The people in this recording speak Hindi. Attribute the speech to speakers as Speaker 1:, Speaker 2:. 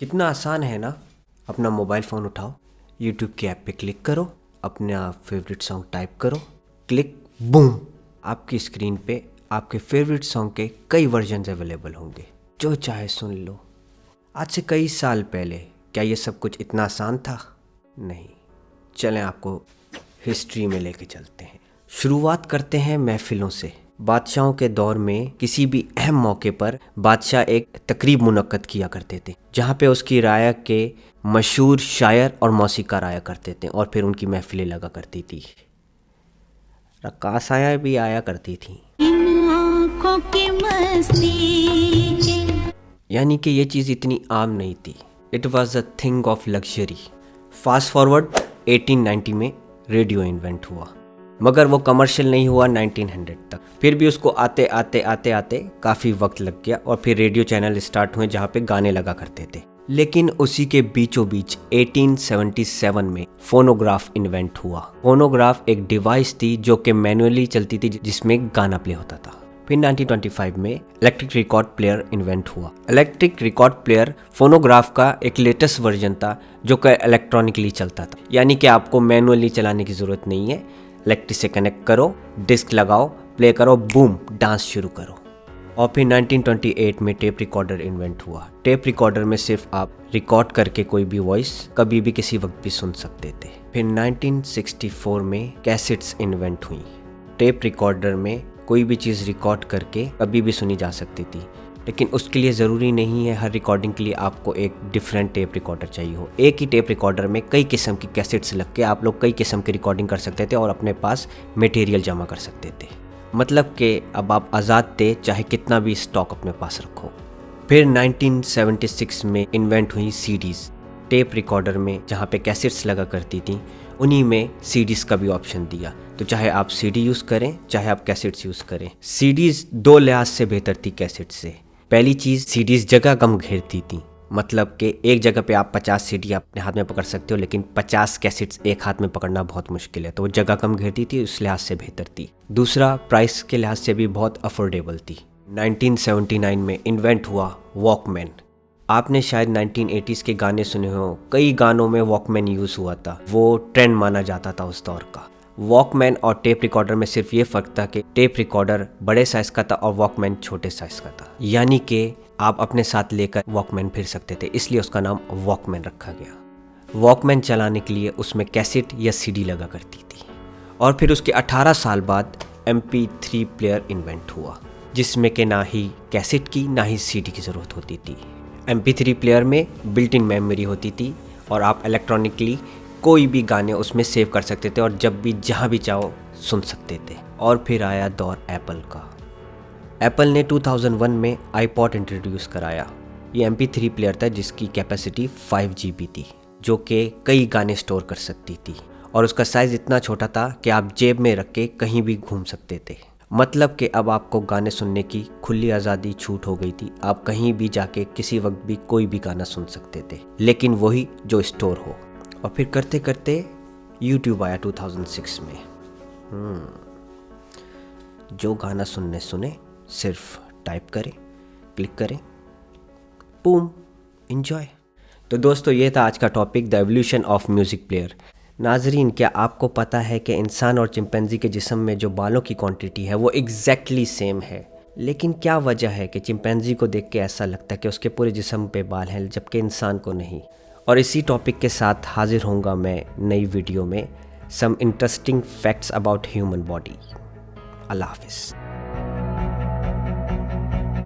Speaker 1: कितना आसान है ना। अपना मोबाइल फ़ोन उठाओ, यूट्यूब के ऐप पे क्लिक करो, अपना फेवरेट सॉन्ग टाइप करो, क्लिक बूम, आपकी स्क्रीन पे आपके फेवरेट सॉन्ग के कई वर्जन्स अवेलेबल होंगे, जो चाहे सुन लो। आज से कई साल पहले क्या ये सब कुछ इतना आसान था? नहीं। चलें आपको हिस्ट्री में लेके चलते हैं। शुरुआत करते हैं महफिलों से। बादशाहों के दौर में किसी भी अहम मौके पर बादशाह एक तकरीब मुनक्कद किया करते थे, जहाँ पे उसकी राय के मशहूर शायर और मौसीकार आया करते थे और फिर उनकी महफिलें लगा करती थी। रक्कासायाँ भी आया करती थी। यानी कि ये चीज़ इतनी आम नहीं थी। It was a thing of luxury. Fast forward 1890 में रेडियो इन्वेंट हुआ, मगर वो कमर्शियल नहीं हुआ 1900 तक। फिर भी उसको आते आते आते आते काफ़ी वक्त लग गया और फिर रेडियो चैनल स्टार्ट हुए जहाँ पे गाने लगा करते थे। लेकिन उसी के बीचों बीच 1877 में फोनोग्राफ इन्वेंट हुआ। फोनोग्राफ एक डिवाइस थी जो कि मैनुअली चलती थी, जिसमें गाना प्ले होता था। फिर 1925 में इलेक्ट्रिक रिकॉर्ड प्लेयर इन्वेंट हुआ। इलेक्ट्रिक रिकॉर्ड प्लेयर फोनोग्राफ का एक लेटेस्ट वर्जन था जो कि इलेक्ट्रॉनिकली चलता था, यानी कि आपको मैनुअली चलाने की ज़रूरत नहीं है। इलेक्ट्रिक से कनेक्ट करो, डिस्क लगाओ, प्ले करो, बूम, डांस शुरू करो। और फिर 1928 में टेप रिकॉर्डर इन्वेंट हुआ। टेप रिकॉर्डर में सिर्फ आप रिकॉर्ड करके कोई भी वॉइस कभी भी किसी वक्त भी सुन सकते थे। फिर 1964 में कैसेट्स इन्वेंट हुई। टेप रिकॉर्डर में कोई भी चीज़ रिकॉर्ड करके कभी भी सुनी जा सकती थी, लेकिन उसके लिए ज़रूरी नहीं है हर रिकॉर्डिंग के लिए आपको एक डिफरेंट टेप रिकॉर्डर चाहिए हो। एक ही टेप रिकॉर्डर में कई किस्म की कैसेट्स लग के आप लोग कई किस्म की रिकॉर्डिंग कर सकते थे और अपने पास मटेरियल जमा कर सकते थे। मतलब कि अब आप आज़ाद थे, चाहे कितना भी स्टॉक अपने पास रखो। फिर 1976 में इन्वेंट हुई सीडीज़। टेप रिकॉर्डर में जहाँ पे कैसेट्स लगा करती थी, उन्हीं में सीडीज़ का भी ऑप्शन दिया। तो चाहे आप सीडी यूज़ करें, चाहे आप कैसेट्स यूज़ करें। सीडीज़ दो लिहाज से बेहतर थी कैसेट से। पहली चीज़, सीडीज़ जगह कम घेरती थी, मतलब कि एक जगह पे आप 50 सीडी अपने हाथ में पकड़ सकते हो, लेकिन 50 कैसेट्स एक हाथ में पकड़ना बहुत मुश्किल है, तो वो जगह कम घेरती थी, उस लिहाज से बेहतर थी। दूसरा, प्राइस के लिहाज से भी बहुत अफोर्डेबल थी। 1979 में इन्वेंट हुआ वॉकमैन। आपने शायद 1980s के गाने सुने हो, कई गानों में वॉकमैन यूज़ हुआ था, वो ट्रेंड माना जाता था उस दौर का। वॉकमैन और टेप रिकॉर्डर में सिर्फ ये फ़र्क था कि टेप रिकॉर्डर बड़े साइज़ का था और वॉकमैन छोटे साइज़ का था, यानी कि आप अपने साथ लेकर वॉकमैन फिर सकते थे, इसलिए उसका नाम वॉकमैन रखा गया। वॉकमैन चलाने के लिए उसमें कैसेट या सीडी लगा करती थी। और फिर उसके 18 साल बाद MP3 प्लेयर इन्वेंट हुआ, जिसमें कि ना ही कैसेट की ना ही सीडी की ज़रूरत होती थी। MP3 प्लेयर में बिल्ट इन मेमोरी होती थी और आप इलेक्ट्रॉनिकली कोई भी गाने उसमें सेव कर सकते थे और जब भी जहाँ भी चाहो सुन सकते थे। और फिर आया दौर एप्पल का। एप्पल ने 2001 में आईपॉड इंट्रोड्यूस कराया। ये MP3 प्लेयर था जिसकी कैपेसिटी 5 GB थी, जो कि कई गाने स्टोर कर सकती थी, और उसका साइज़ इतना छोटा था कि आप जेब में रख के कहीं भी घूम सकते थे। मतलब कि अब आपको गाने सुनने की खुली आज़ादी छूट हो गई थी। आप कहीं भी जाके किसी वक्त भी कोई भी गाना सुन सकते थे, लेकिन वही जो स्टोर हो। और फिर करते करते YouTube आया 2006 में। जो गाना सुने, सिर्फ टाइप करें, क्लिक करें, बूम, एंजॉय। तो दोस्तों, ये था आज का topic, the evolution of music player. नाजरीन, क्या आपको पता है कि इंसान और चिंपैंजी के जिस्म में जो बालों की क्वांटिटी है वो एग्जैक्टली सेम है, लेकिन क्या वजह है कि चिंपैंजी को देख के ऐसा लगता है कि उसके पूरे जिस्म पे बाल हैं, जबकि इंसान को नहीं। और इसी टॉपिक के साथ हाजिर होऊंगा मैं नई वीडियो में, some interesting facts about human body. अल्लाह हाफिज़।